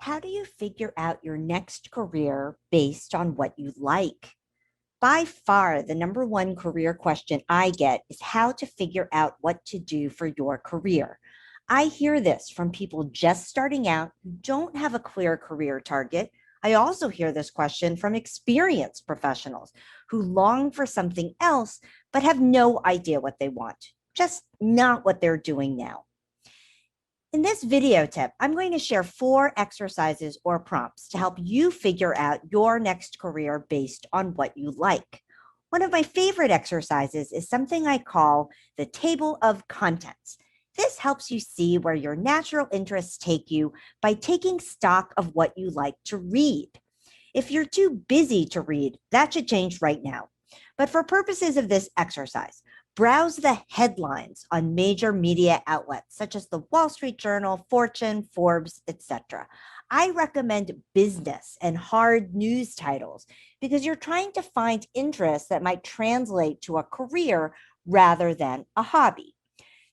How do you figure out your next career based on what you like? By far, the number one career question I get is how to figure out what to do for your career. I hear this from people just starting out who don't have a clear career target. I also hear this question from experienced professionals who long for something else but have no idea what they want, just not what they're doing now. In this video tip, I'm going to share 4 exercises or prompts to help you figure out your next career based on what you like. One of my favorite exercises is something I call the table of contents. This helps you see where your natural interests take you by taking stock of what you like to read. If you're too busy to read, that should change right now. But for purposes of this exercise, browse the headlines on major media outlets such as the Wall Street Journal, Fortune, Forbes, etc. I recommend business and hard news titles because you're trying to find interests that might translate to a career rather than a hobby.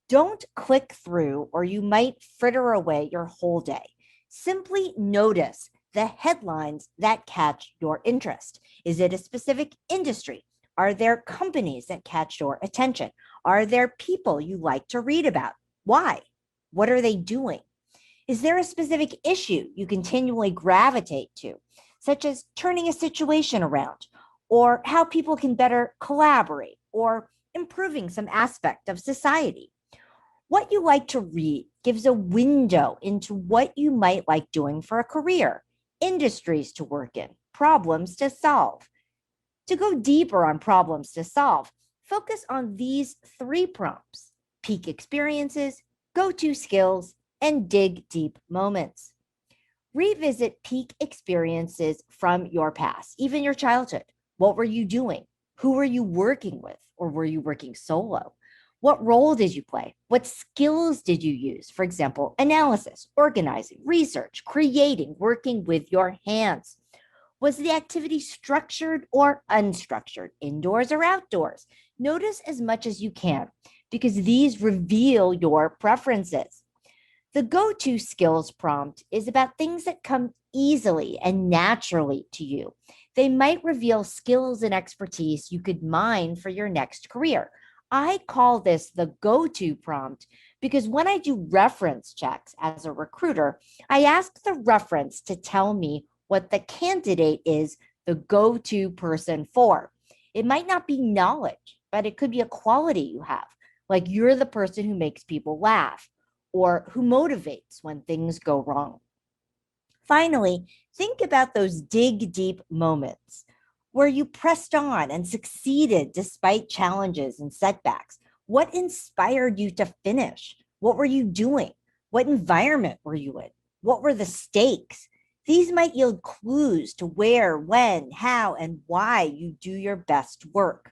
Don't click through or you might fritter away your whole day. Simply notice the headlines that catch your interest. Is it a specific industry? Are there companies that catch your attention? Are there people you like to read about? Why? What are they doing? Is there a specific issue you continually gravitate to, such as turning a situation around, or how people can better collaborate, or improving some aspect of society? What you like to read gives a window into what you might like doing for a career, industries to work in, problems to solve. To go deeper on problems to solve, focus on these 3 prompts: peak experiences, go-to skills, and dig deep moments. Revisit peak experiences from your past, even your childhood. What were you doing? Who were you working with? Or were you working solo? What role did you play? What skills did you use? For example, analysis, organizing, research, creating, working with your hands. Was the activity structured or unstructured, indoors or outdoors? Notice as much as you can because these reveal your preferences. The go-to skills prompt is about things that come easily and naturally to you. They might reveal skills and expertise you could mine for your next career. I call this the go-to prompt because when I do reference checks as a recruiter, I ask the reference to tell me what the candidate is the go-to person for. It might not be knowledge, but it could be a quality you have, like you're the person who makes people laugh or who motivates when things go wrong. Finally, think about those dig deep moments where you pressed on and succeeded despite challenges and setbacks. What inspired you to finish? What were you doing? What environment were you in? What were the stakes? These might yield clues to where, when, how, and why you do your best work.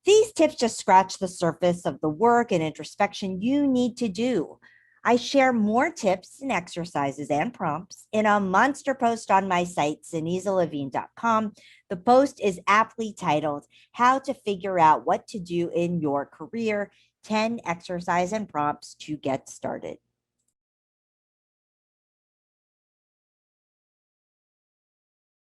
These tips just scratch the surface of the work and introspection you need to do. I share more tips and exercises and prompts in a monster post on my site, Ceniza-Levine.com. The post is aptly titled, How to Figure Out What to Do in Your Career, 10 Exercise and Prompts to Get Started.